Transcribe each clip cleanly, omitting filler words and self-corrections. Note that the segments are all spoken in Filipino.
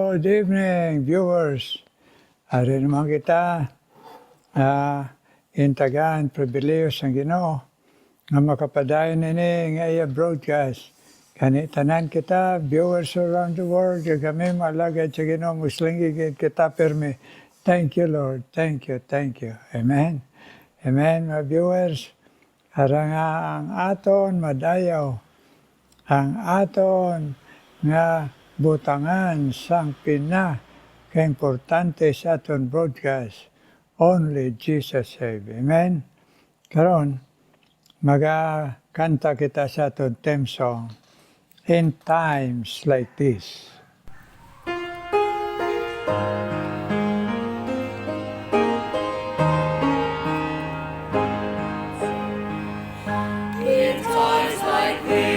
Good evening, viewers. Ari naman kita, intagaan, pribileyo ang Ginoo nga makapadayon nini nga broadcast. Kani tanan kita, viewers around the world, kami malagad sa Ginoo, muslingigid kita permi. Thank you, Lord. Thank you, thank you. Amen. Amen, mga viewers. Harang ang aton madayaw, ang aton nga butangan sang pinaka-importante sa aton broadcast, Only Jesus Save. Amen? Karon, magkanta kita sa aton theme song, In Times Like This. In times like this,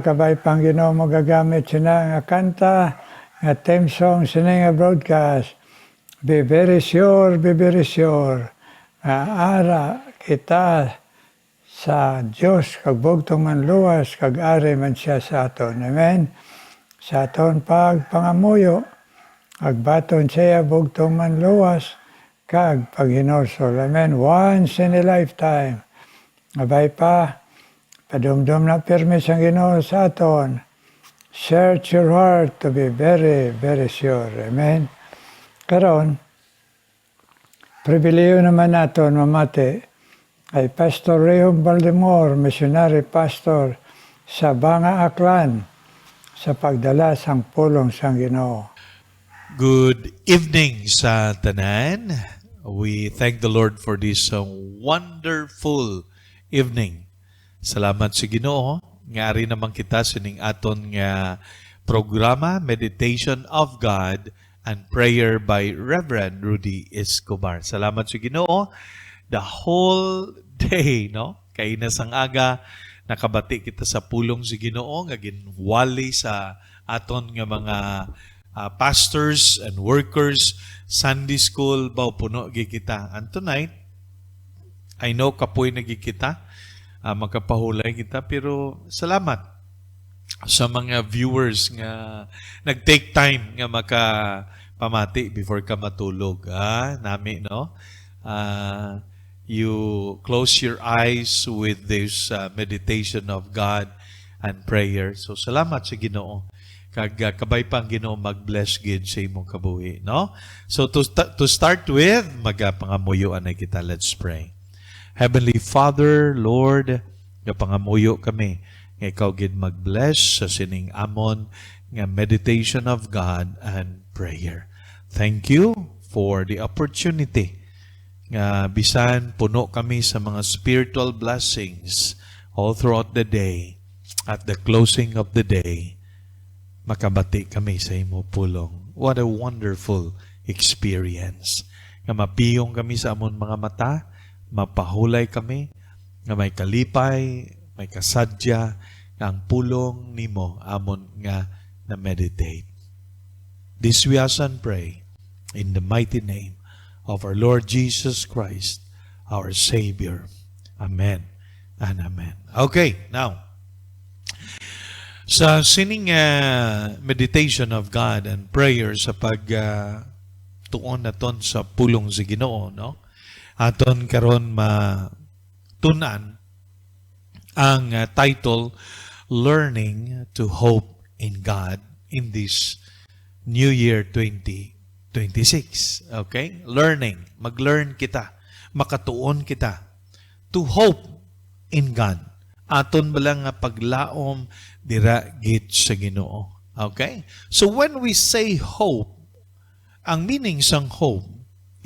Kabay pa ang Ginoo magagamit sina nga kanta, nga theme song sina nga broadcast. Be very sure, nga ara kita sa Dios kag bugtong man luwas kag ari man siya sa aton. Amen. Sa aton pagpangamuyo, agbaton siya bugtong man luwas kag paghinosol. Amen. Once in a lifetime. Kabay pa. Padumdum na permis ang Ginoo sa aton. Search your heart to be very, very sure. Amen. Karon, pribileyo naman naton mamati ay Pastor Rehum Baldemor, missionary pastor sa Banga Aklan sa pagdala sang pulong sang Ginoo. Good evening sa tanan. We thank the Lord for this wonderful evening. Salamat sa Ginoo nga ari naman kita sining aton nga programa Meditation of God and Prayer by Reverend Rudy Escobar. Salamat sa Ginoo. The whole day, no? Kay nasang aga nakabati kita sa pulong sa Ginoo nga ginwali sa aton nga mga pastors and workers, Sunday school, baw puno gi kita. And tonight, I know kapoy na gi kita. Magkapahulay kita, pero salamat sa mga viewers nga nag-take time nga makapamati before ka matulog. Nami, no? You close your eyes with this meditation of God and prayer. So salamat sa Ginoo. Kag kabay pang Ginoo mag-bless gid sa imong kabuhi, no? So to start with, magapangamuyoan na kita. Let's pray. Heavenly Father, Lord, nga pangamuyo kami, nga ikaw gid mag-bless sa sining amon nga meditation of God and prayer. Thank you for the opportunity nga bisan puno kami sa mga spiritual blessings all throughout the day. At the closing of the day, makabati kami sa imo pulong. What a wonderful experience. Nga mapiyong kami sa amon mga mata, mapahulay kami, nga may kalipay, may kasadya, nga ang pulong nimo amon nga na-meditate. This we ask and pray in the mighty name of our Lord Jesus Christ, our Savior. Amen and amen. Okay, now, sa sining meditation of God and prayer sa tuon naton sa pulong sa Ginoo, no? Aton karon matunan ang title, Learning to Hope in God in this New Year 2026. Okay? Learning. Mag-learn kita. Makatuon kita. To hope in God. Aton balang nga paglaom dira gid sa Ginoo. Okay? So when we say hope, ang meaning sang hope,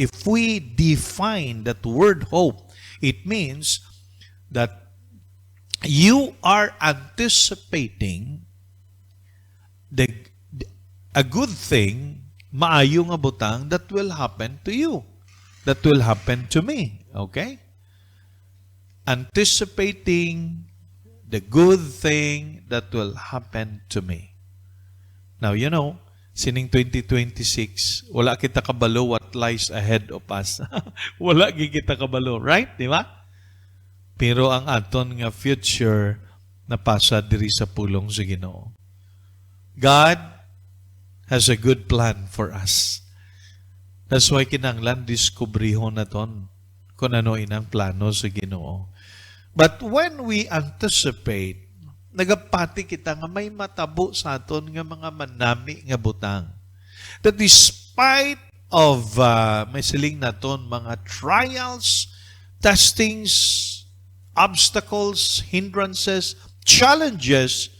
if we define that word hope, it means that you are anticipating a good thing, maayo nga butang that will happen to you, that will happen to me. Okay? Anticipating the good thing that will happen to me. Now, you know, sining 2026, wala kita kabalo what lies ahead of us. Wala kita kabalo, right? Di ba? Pero ang aton nga future napasa diri sa pulong sa Ginoo. God has a good plan for us. That's why kinanglan diskubrihon naton kung ano inang plano sa Ginoo. But when we anticipate, nagapati kita nga may matabo sa aton nga mga manami nga butang. That despite of may siling naton mga trials, testings, obstacles, hindrances, challenges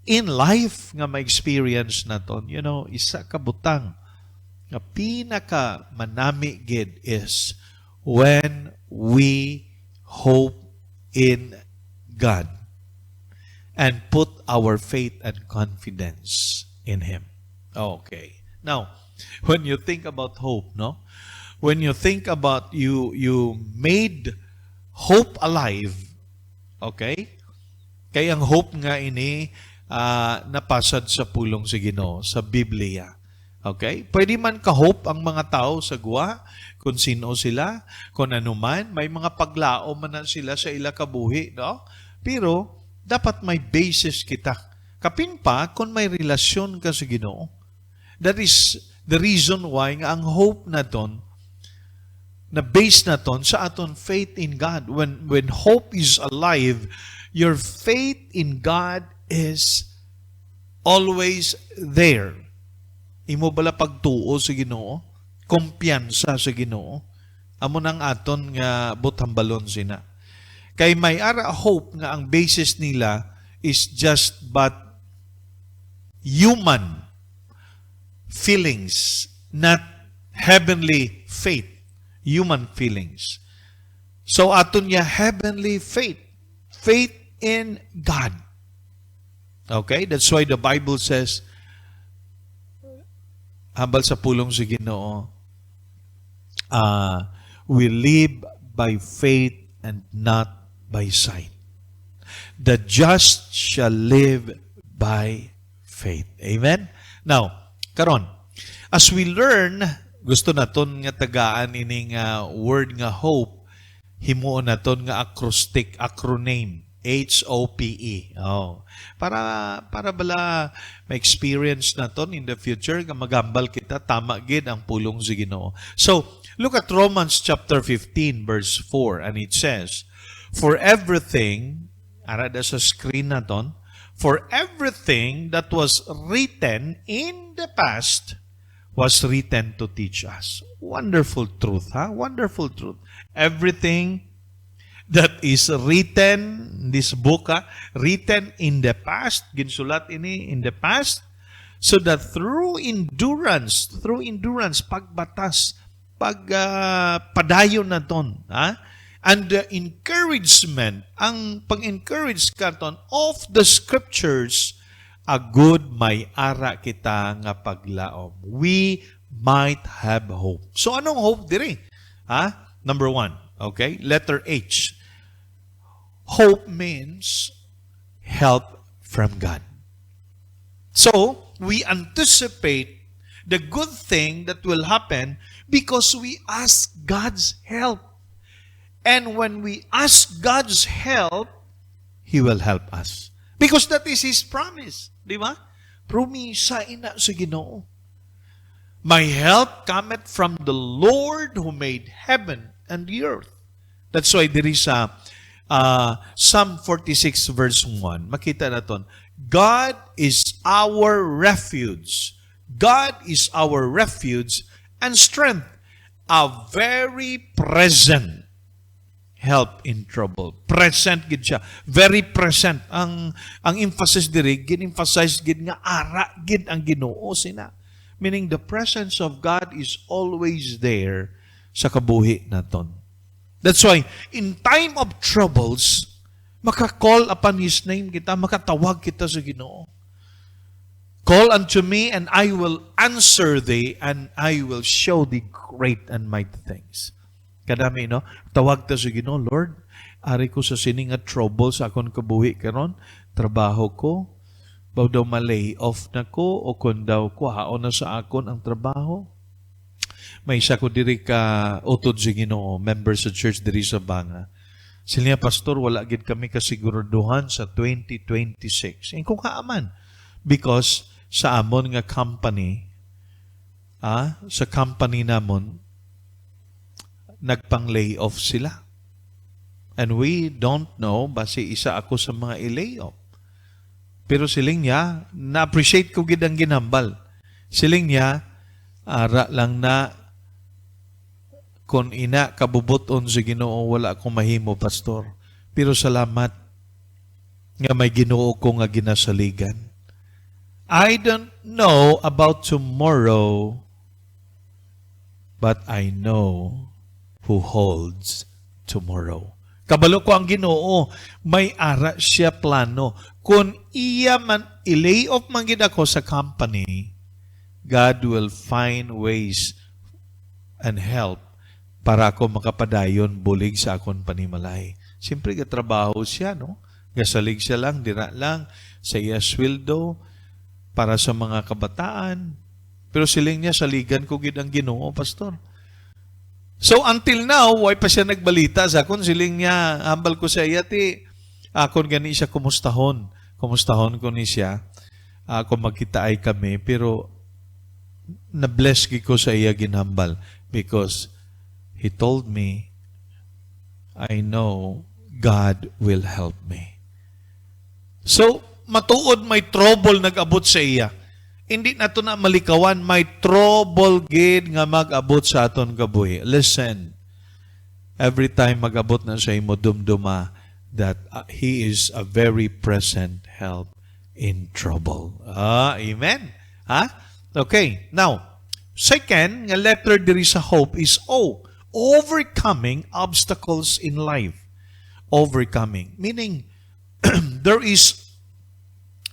in life nga ma-experience naton, you know, isa ka butang nga pinaka manami gid is when we hope in God and put our faith and confidence in Him. Okay. Now, when you think about hope, no? When you think about you made hope alive, okay? Kaya ang hope nga ini napasad sa pulong sa Ginoo, sa Biblia. Okay? Pwede man ka-hope ang mga tao sa guwa, kung sino sila, kung ano man, may mga paglao man na sila sa ila kabuhi, no? Pero, dapat may basis kita. Kapin pa, kung may relasyon ka sa Ginoo, that is the reason why nga ang hope naton, na base naton sa aton faith in God. When hope is alive, your faith in God is always there. Imo bala pagtuo sa Ginoo, kumpiyansa sa Ginoo, amo nang aton nga buthambalon sina. Kay may ara hope nga ang basis nila is just but human feelings, not heavenly faith. Human feelings. So aton niya heavenly faith. Faith in God. Okay? That's why the Bible says, hambal sa pulong sa Ginoo, we live by faith and not by sight. The just shall live by faith. Amen? Now, karon, as we learn, gusto naton nga tagaan ining word nga hope, himuon naton nga acronym, HOPE. Oh. Para bala ma-experience naton in the future nga magambal kita tama gid ang pulong sa Ginoo. So, look at Romans chapter 15 verse 4 and it says, for everything, ara da sa screen naton, for everything that was written in the past was written to teach us. Wonderful truth, ha? Wonderful truth. Everything that is written in this book, written in the past, ginsulat ini in the past. So that through endurance, pagbatas, padayon na ton, and the encouragement, ang pag-encourage katon of the scriptures, a good may ara kita nga paglaom. We might have hope. So anong hope diri? Number 1, okay? Letter H. Hope means help from God. So, we anticipate the good thing that will happen because we ask God's help. And when we ask God's help, He will help us. Because that is His promise. Di ba? Promisa ina sa Ginoo. My help cometh from the Lord who made heaven and the earth. That's why there is Psalm 46 verse 1. Makita naton. God is our refuge. God is our refuge and strength. A very present help in trouble. Present gid siya. Very present. Ang emphasis diri, gin-emphasize gid nga ara gid ang Ginoo sina. Meaning the presence of God is always there sa kabuhi naton. That's why, in time of troubles, maka-call upon His name kita, makatawag kita sa Ginoo. Call unto me, and I will answer thee, and I will show thee great and mighty things. Kadami, no? Tawag ta sa Ginoo, Lord, ari ko sa sining nga trouble sa akong kabuhi karon, trabaho ko, baw daw malay off na ko, o kung daw kuhaon na sa akon ang trabaho. May isa ko diri ka utod sa Ginoo, member sa church diri sa Banga. Sila niya, Pastor, wala gid kami kasiguraduhan sa 2026. And kung kaaman, because sa amon nga company, sa company namon, nagpang-lay off sila. And we don't know, base isa ako sa mga i-lay off. Pero siling niya, na-appreciate ko gid ang ginambal. Siling niya, ara lang na kung ina kabubuton sa Ginoo, wala akong mahimo, Pastor. Pero salamat nga may Ginoo ko nga ginasaligan. I don't know about tomorrow, but I know who holds tomorrow. Kabalo ko ang Ginoo, may ara siya plano. Kung iya man, i-lay off man gid ako sa company, God will find ways and help para ako makapadayon bulig sa akong panimalay. Siyempre, katrabaho siya, no? Gasalig siya lang, dira lang, sa iya sweldo, para sa mga kabataan. Pero siling niya, saligan ko gid ang Ginoo, Pastor. So, until now, why pa siya nagbalita sa akon? Siling niya, hambal ko sa iya, akon gani siya kumustahon. Kumustahon ko ni siya. Kung magkita ay kami, pero na-bless ko sa iya ginhambal because he told me, I know God will help me. So, matuod may trouble nag-abot sa iya. Hindi na ito na malikawan, may trouble gid nga mag-abot sa aton kabuhi. Listen, every time mag-abot na sa imo, dumduma that He is a very present help in trouble. Amen? Okay, now, second, nga letter diri sa hope is O. Overcoming obstacles in life. Overcoming. Meaning, there is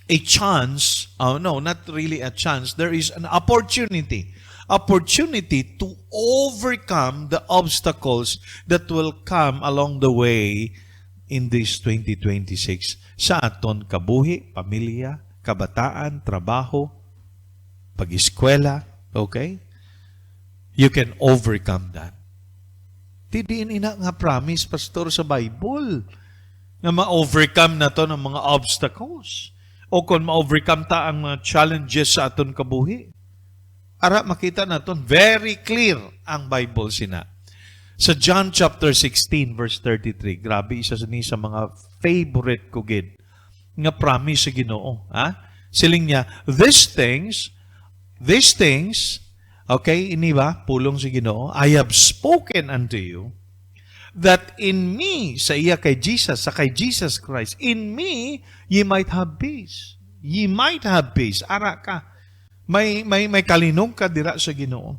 a chance, no, not really a chance, there is an opportunity to overcome the obstacles that will come along the way in this 2026 sa aton kabuhi, pamilya, kabataan, trabaho, pag-eskwela, okay? You can overcome that. Didiin ina nga promise, Pastor, sa Bible na ma-overcome na to ng mga obstacles. O kung ma-overcome ta ang mga challenges sa aton kabuhi. Ara, makita na to, very clear ang Bible sina. Sa John chapter 16, verse 33, grabe, isa sa mga favorite ko gid nga promise sa Ginoo. Siling niya, these things, okay, ini ba, pulong sa Ginoo, I have spoken unto you, that in me, sa iya kay Jesus, sa kay Jesus Christ, in me, ye might have peace. Ye might have peace. Ara ka. May kalinong ka dira sa Ginoo.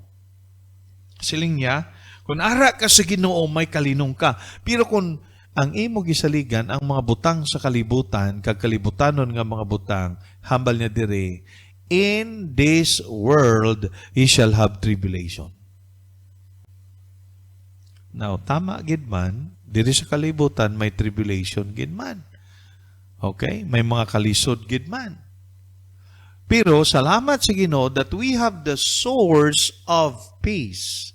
Siling niya, kung ara ka sa Ginoo, may kalinong ka. Pero kung ang imo gisaligan, ang mga butang sa kalibutan, kag kalibutanon nga mga butang, hambal niya dire, in this world, he shall have tribulation. Now, tama gid man, diri sa kalibutan, may tribulation gid man. Okay? May mga kalisod gid man. Pero, salamat sa Ginoo that we have the source of peace.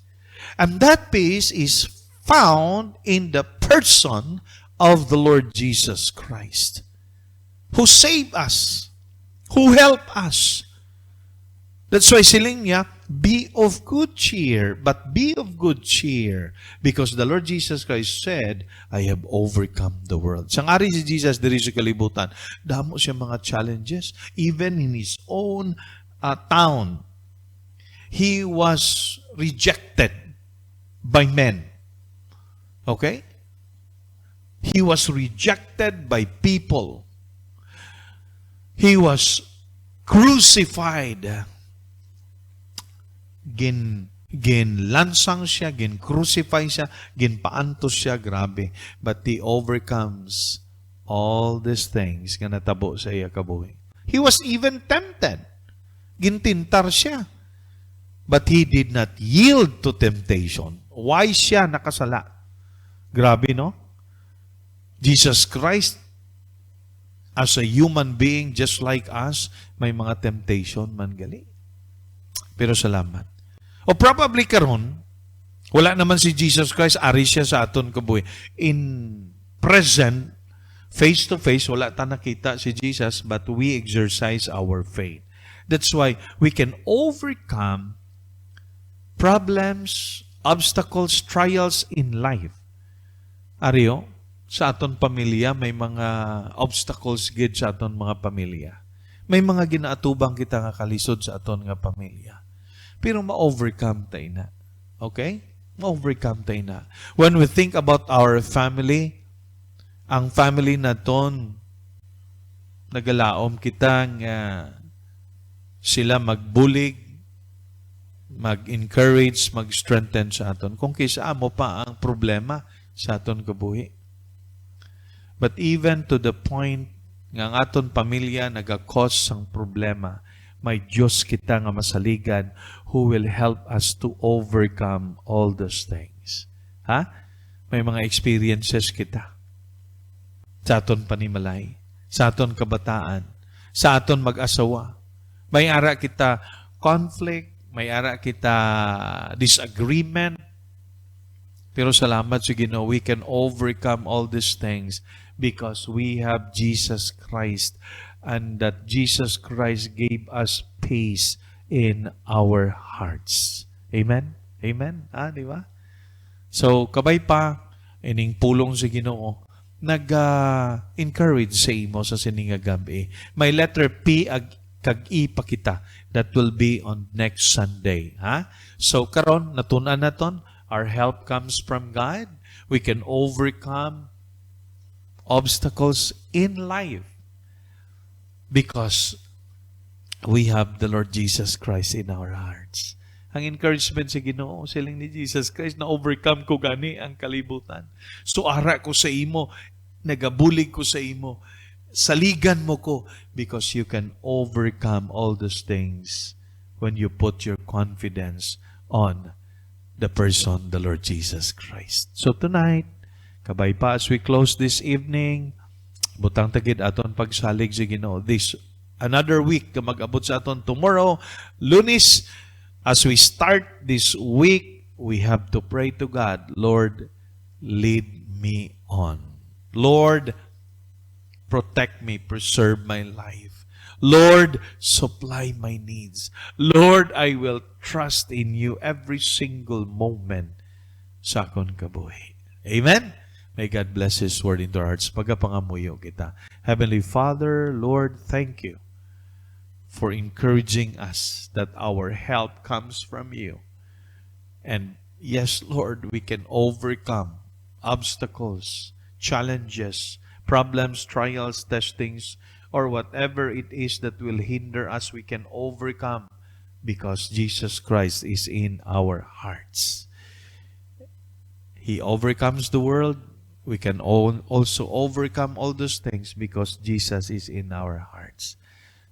And that peace is found in the person of the Lord Jesus Christ, who saved us, who helped us. That's why siling niya, be of good cheer, but be of good cheer, because the Lord Jesus Christ said, I have overcome the world. Sang ari si Jesus diri sa kalibutan, damo siya mga challenges, even in his own town. He was rejected by men. Okay? He was rejected by people. He was crucified. Ginlansang siya, gin-crucify siya, ginpaantos siya, grabe. But he overcomes all these things nga natabo sa iya kabuhi. He was even tempted. Gintintar siya. But he did not yield to temptation. Why siya nakasala? Grabe, no? Jesus Christ, as a human being just like us, may mga temptation man gali. Pero salamat. O probably karon, wala naman si Jesus Christ, ari siya sa aton kabuhi. In present, face to face, wala ta nakita si Jesus, but we exercise our faith. That's why we can overcome problems, obstacles, trials in life. Ariyo, sa aton pamilya, may mga obstacles gid sa aton mga pamilya. May mga ginaatubang kita nga kalisod sa aton nga pamilya. Pero ma-overcome tayo na. Okay? Ma-overcome tayo na. When we think about our family, ang family na ton, nagalaom kita nga sila magbulig, mag-encourage, mag-strengthen sa aton. Kung kisa mo pa ang problema sa aton kabuhi. But even to the point nga ang aton pamilya nagakos ang problema, may Diyos kita nga masaligan who will help us to overcome all those things. Ha? May mga experiences kita sa aton panimalay, sa aton kabataan, sa aton mag-asawa. May ara kita conflict, may ara kita disagreement. Pero salamat sa Ginoo, we can overcome all these things because we have Jesus Christ, and that Jesus Christ gave us peace in our hearts. Amen? Amen? Di ba? So, kabay pa, ining pulong sa Ginoo, nag-encourage sa imo sa sininga gabi. May letter P kag I pa kita that will be on next Sunday. Ha? So, karon natunan naton, our help comes from God. We can overcome obstacles in life because we have the Lord Jesus Christ in our hearts. Ang encouragement sa Ginoo, siling ni Jesus Christ, na overcome ko gani ang kalibutan. So ara ko sa imo, nagabulig ko sa imo, saligan mo ko, because you can overcome all those things when you put your confidence on the person, the Lord Jesus Christ. So tonight, kabay pa as we close this evening, butang tagid aton pagsalig sa Ginoo. This another week ka mag-abot sa aton tomorrow, Lunes. As we start this week, we have to pray to God, Lord, lead me on. Lord, protect me, preserve my life. Lord, supply my needs. Lord, I will trust in you every single moment sa akong kabuhi. Amen? May God bless His word into our hearts. Pagapangamuyo kita. Heavenly Father, Lord, thank you for encouraging us that our help comes from you. And yes, Lord, we can overcome obstacles, challenges, problems, trials, testings, or whatever it is that will hinder us, we can overcome because Jesus Christ is in our hearts. He overcomes the world. We can also overcome all those things because Jesus is in our hearts.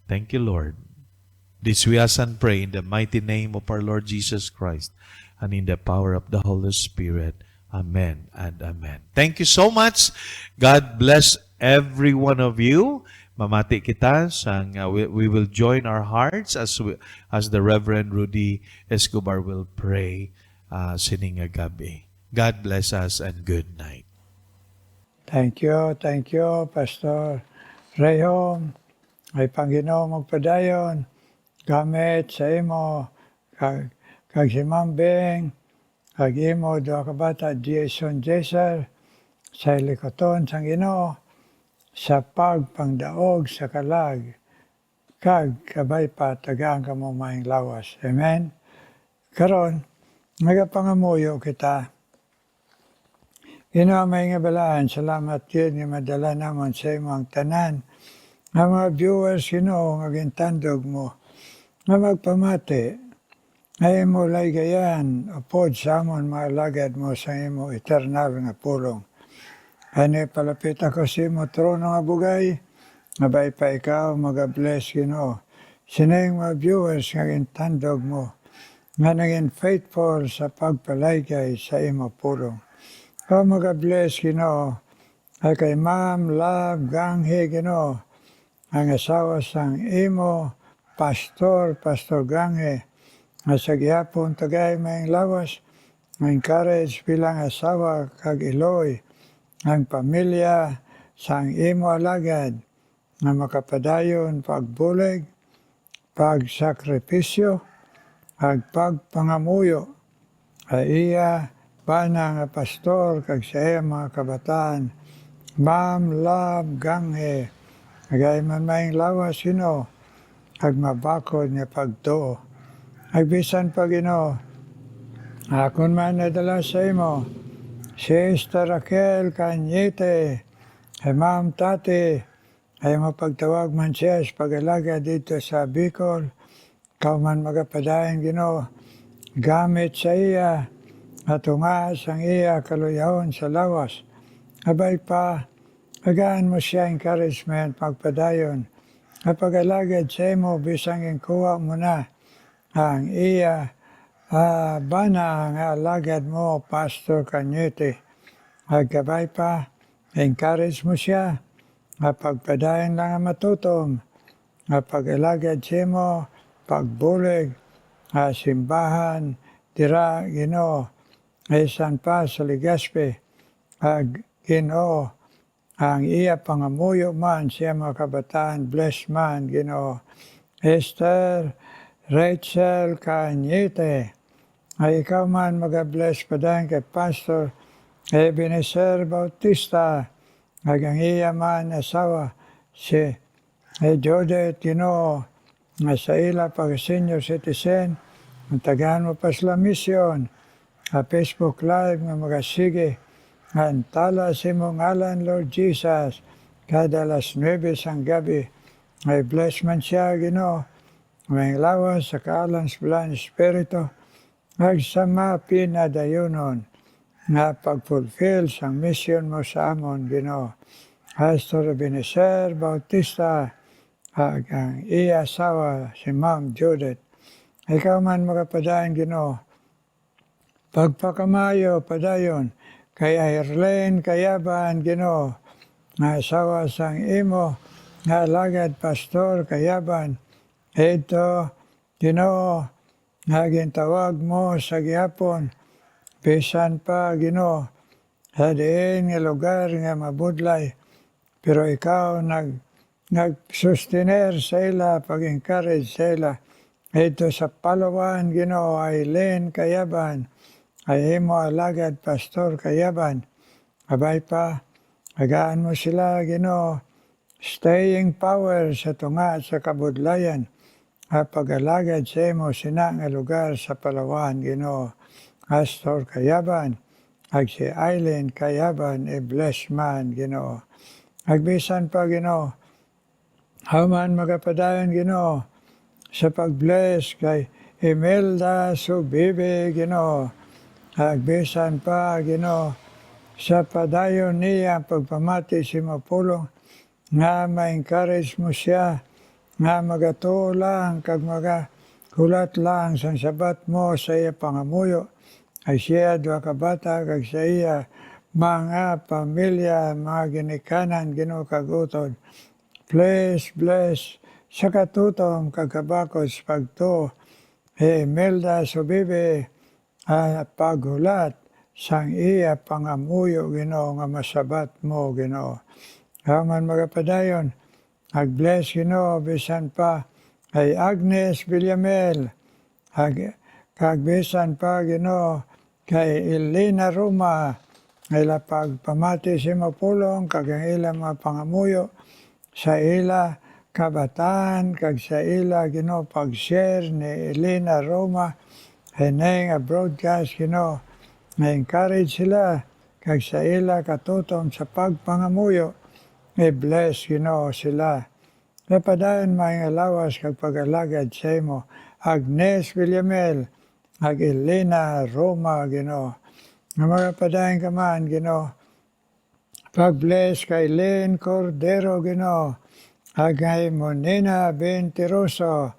Thank you, Lord. This we ask and pray in the mighty name of our Lord Jesus Christ and in the power of the Holy Spirit. Amen and amen. Thank you so much. God bless every one of you. Mamati kita sang we will join our hearts as the Reverend Rudy Escobar will pray sining gabi. God bless us and good night. Thank you, Pastor Rayhom. Ay Panginoon magpadayon, gamit sa imo, kag si Mambing, kag imo doa ka bata, Jason Jesser, sa likoton sang Ginoo, sa pagpangdaog sa kalag, kag kabay pa tagaan ka mo maing lawas. Amen? Karon, magapangamuyo kita. Ginoo may nga balaan, salamat yun nga madala namon sa imo ang tanan. Nga mga viewers, Ginoo, nga gintandog mo, nga magpamati, nga imo laygayan, upod sa amon mga lagad mo sa imo eternal nga pulong. Ani palapit ako sa imo trono nga bugay, nga bay pa ikaw, mag-bless, Ginoo. Sinayong mga viewers nga gintandog mo, nga naging faithful sa pagpalaygay sa imo pulong. Ikaw mag-bless, Ginoo, ay kay Ma'am Love Ganghe, Ginoo, ang asawa sang imo, Pastor Ganghe, nga sa gihapon tagay may lawas, nga encourage bilang asawa kag iloy, ang pamilya sang imo alagad, nga makapadayon pagbulig, pagsakripisyo, ag pagpangamuyo, ay iya bana nga pastor kag sa iya mga kabataan, Ma'am Love Ganghe, agay man maing lawas, Ginoo, ag mabakod nga pagtuo. Ag bisan pa, Ginoo, akon man nadala sa imo, si Sister Raquel Cañete, ay Ma'am Tati, ay mapagtawag man siya sa pag-alaga dito sa Bicol, ikaw man magapadayon, Ginoo, gamit sa iya, at ungas ang iya kaluyahon sa lawas. Abay pa, agaan mo siya encouragement, pagpadayon, at pag-alagad sa imo, bisang kuha mo na ang iya bana nga alagad mo, Pastor Cañete. At gabay pa, encourage mo siya, at pagpadayon lang ang matutom, at pag-alagad sa imo, pagbulig, simbahan, tira, Ginoo, isan pa sa Legazpi, ag Ginoo, ang iya pangamuyo man siya mga kabataan, bless man, Ginoo. Esther Rachel Cañete, ay ikaw man mag-bless pa din kay Pastor Ebenezer Bautista, ag ang iya man asawa, si Judith, Ginoo, nga sa ila pag senior citizen, ang tagahan mo pa sila mission, Facebook Live nga magasige, nga antala sa imong ngalan, Lord Jesus, kada alas 9 sang gabi, ay bless man siya, Ginoo, may lawas sa kaalan sa Bulan Espiritu, nagsama pinadayonon, nga pag-fulfill sang mission mo sa amon, Ginoo. Pastor Ebenezer Bautista, ang iya asawa, si Ma'am Judith, ikaw man makapadayon, Ginoo, pagpakamayo, padayon, kay Irene Kayaban, Ginoo, nga asawa sang imo, nga alagad Pastor Kayaban, ito, Ginoo, nga gintawag mo sa gihapon, bisan pa, Ginoo, sa diin nga lugar nga mabudlay, pero ikaw nag-sustiner sa ila, pag-encourage sa ila, ito sa Palawan, Ginoo, Aileen Kayaban, ay imo alagad Pastor Kayaban, abay pa, agaan mo sila, Ginoo, staying power sa tunga sa kabudlayan, at pag-alagad sa imo sina nga lugar sa Palawan, Ginoo, Pastor Kayaban, ag si Aileen Kayaban, bless man, Ginoo. Agbisan pa, Ginoo, haman magapadayon, Ginoo, sa pag-bless kay Imelda Subibe, Ginoo. Agbisan pa, Ginoo, sa padayon niya pagpamati si Mapulong, nga ma-encourage mo siya, nga magatulang kag magahulat lang sa sabat mo sa iya pangamuyo, ay siya dua ka bata kag sa iya mga pamilya, mga ginikanan, Ginoo kag utod. Bless sa katutom kagkabakos pagto, Imelda Subibe, paghulat sang iya pangamuyo, Ginoo, nga masabat mo, Ginoo. Haman magapadayon, ag-bless, Ginoo, bisan pa ay Agnes Villamel, kag bisan pa, Ginoo, kay Elena Roma, ila pagpamati si Mapulong, kag ang ila mga pangamuyo, sa ila kabataan, kag sa ila, Ginoo, pag-share ni Elena Roma, hinay nga broadcast, Ginoo, na-encourage sila, kag sa ila katutom sa pagpangamuyo, i-bless, Ginoo, sila. Napadayon mga lawas kag pag-alagad sa imo, Agnes Villamel, ag Elena Roma, Ginoo. Nga mga padayon ka man, Ginoo, pag-bless kay Len Cordero, Ginoo, ag kay Monina Bentiroso,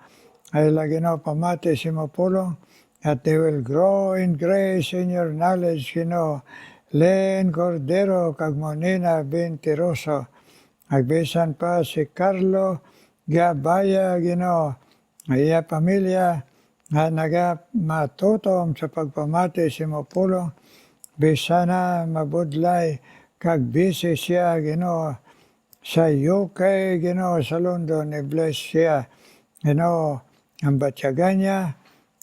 ay Ginoo, pamati si Mapulong, that they will grow in grace in your knowledge, Ginoo. Len Cordero, kag Monina Bentiroso, agbisan pa si Carlo Gabaya, Ginoo, iya pamilya, nga matutom sa pagpamati si Mapulong, bisana mabudlay, kag busy siya, Ginoo, sa UK, Ginoo, sa London, i-bless siya, Ginoo, ang batyagan niya,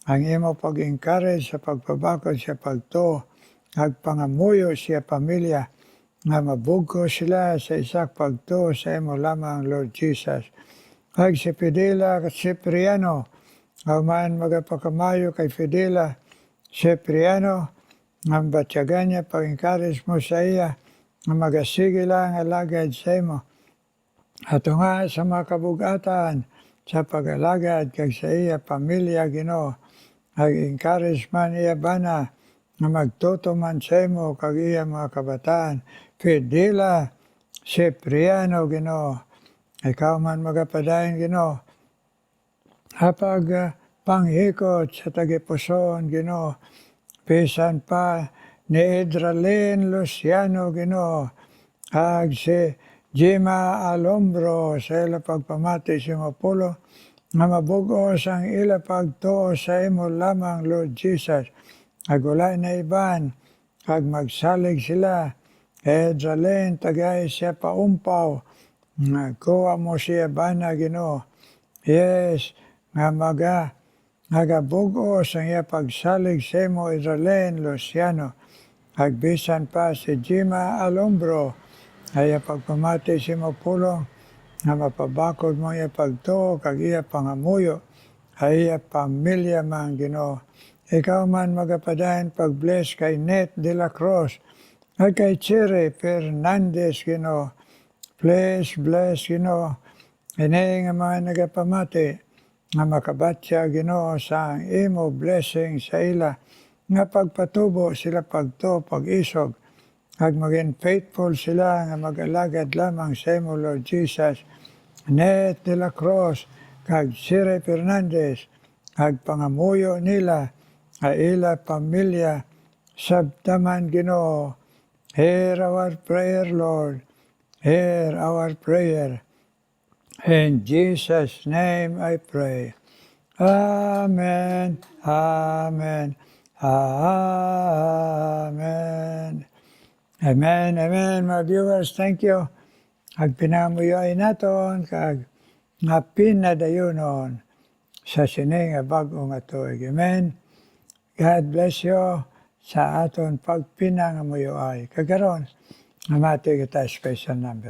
ang imo pag-encourage sa pagpabakod sa pagto, agpangamuyo siya pamilya, nga mabugko sila sa isak pagto sa imo lamang, Lord Jesus. Ag si Fidela Cipriano, man magapakamayo kay Fidela Cipriano, ang batyagan niya, pag-encourage mo sa iya, nga magasige lang alagad sa imo. Ato nga sa mga kabugatan, sa pag-alagad kag sa iya pamilya, Ginoo, ag-encourage man iya bana, nga magtuto man sa imo kag iya mga kabataan. Fidela Cipriano, Ginoo, ikaw man magapadayon, Ginoo, hapag panghikot sa tagipuson, Ginoo, bisan pa ni Edralyn Luciano, Ginoo, ag si Jima Alombro, sa ila pagpamati si Mapulong, nga mabugos ang ila pagtuo sa imo lamang, Lord Jesus. Agulay na iban, kag magsalig sila, Edralyn, tagay siya paumpaw, nga kuha mo siya bana, Ginoo. Yes, nga nagabugos ang iya pagsalig sa imo, Edralyn Luciano. Agbisan pa si Jima Alombro, ay pagpamati si Mapulong, nga mapabakod mo iya pagtuo, kag iya pangamuyo, ay iya pamilya man, Ginoo. Ikaw man magapadayon pag-bless kay Net de la Cruz, at kay Chire Fernandez, Ginoo. Bless, Ginoo. Inay nga mga nagapamati, nga makabatya, Ginoo, sa imo blessing sa ila, nga pagpatubo sila pagto, pag-isog, ag maging faithful sila, nga mag-alagad lamang sa imo, Lord Jesus. Net de la Cruz, kag Chire Fernandez, ag pangamuyo nila, ila pamilya, sabtaman, Ginoo. Hear our prayer, Lord. Hear our prayer. In Jesus' name I pray. Amen. Amen. Amen. Amen. Amen. Mga viewers, thank you. Ag pinamuyoy naton, kag nga pinadayonon sa sining nga bag-o nga tuig. Amen. God bless you sa aton pagpinangamuyoy. Kagaron, namati kita special number.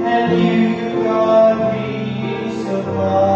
And you, God, be supplied.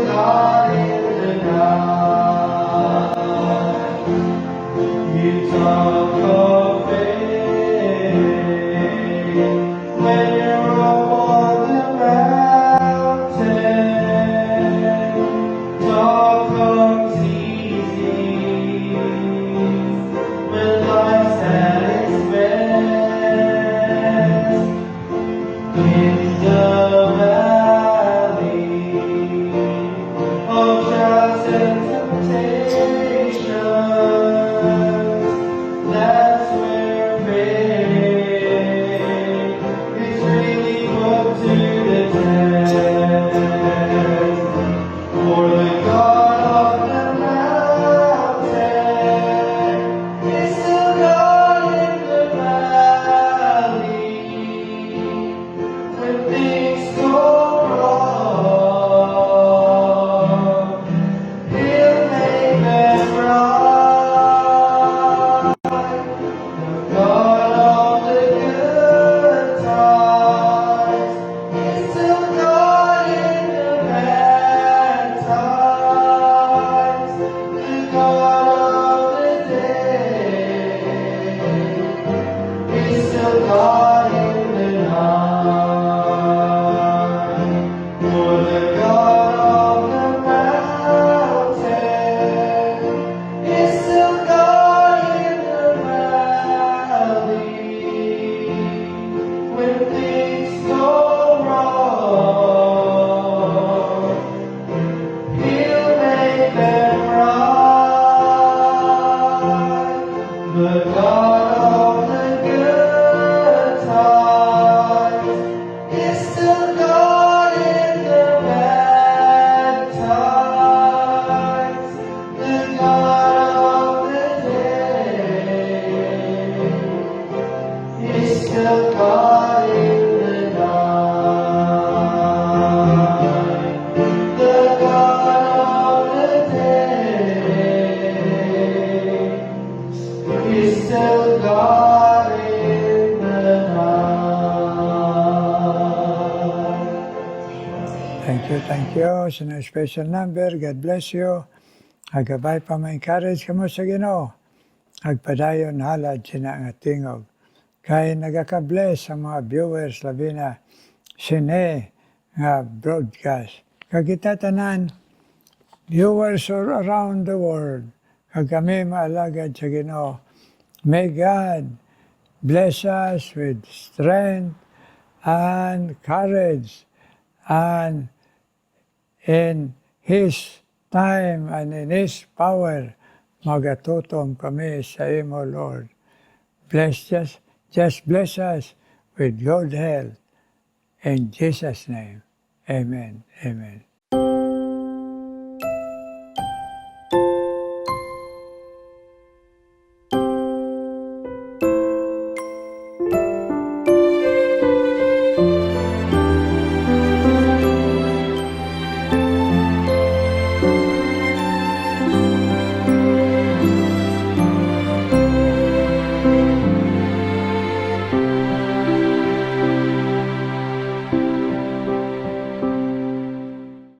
God in the night. You talk of faith when you're up on the mountain. Talk comes easy when life's at its best. In the valley of trials and temptations, that's where faith is really put to the test. For the God of the mountain is still God in the valley. When things go wrong, He'll make them right. The God of the good times is still God in the bad times. The God of the day is still God in the night. For the God of the mountain is still God in the valley. When things go wrong, He'll make them right. The God of the good times is still God in the bad times. The God of the day is still God in the night. The God of the day is still God in the night. Thank you. Sa na special number, God bless you. Agabay pa ma-encourage ka mo sa Ginoo. Agpadayon halad sina nga tingog. Kaya nagaka-bless ang mga viewers, labi na sine nga broadcast. Kagita tanan, viewers all around the world, kag kami maalagad sa Ginoo. May God bless us with strength and courage, and in His time and in His power, magatutom kami sa imo, Lord. Just bless us with good health. In Jesus' name, amen. Amen.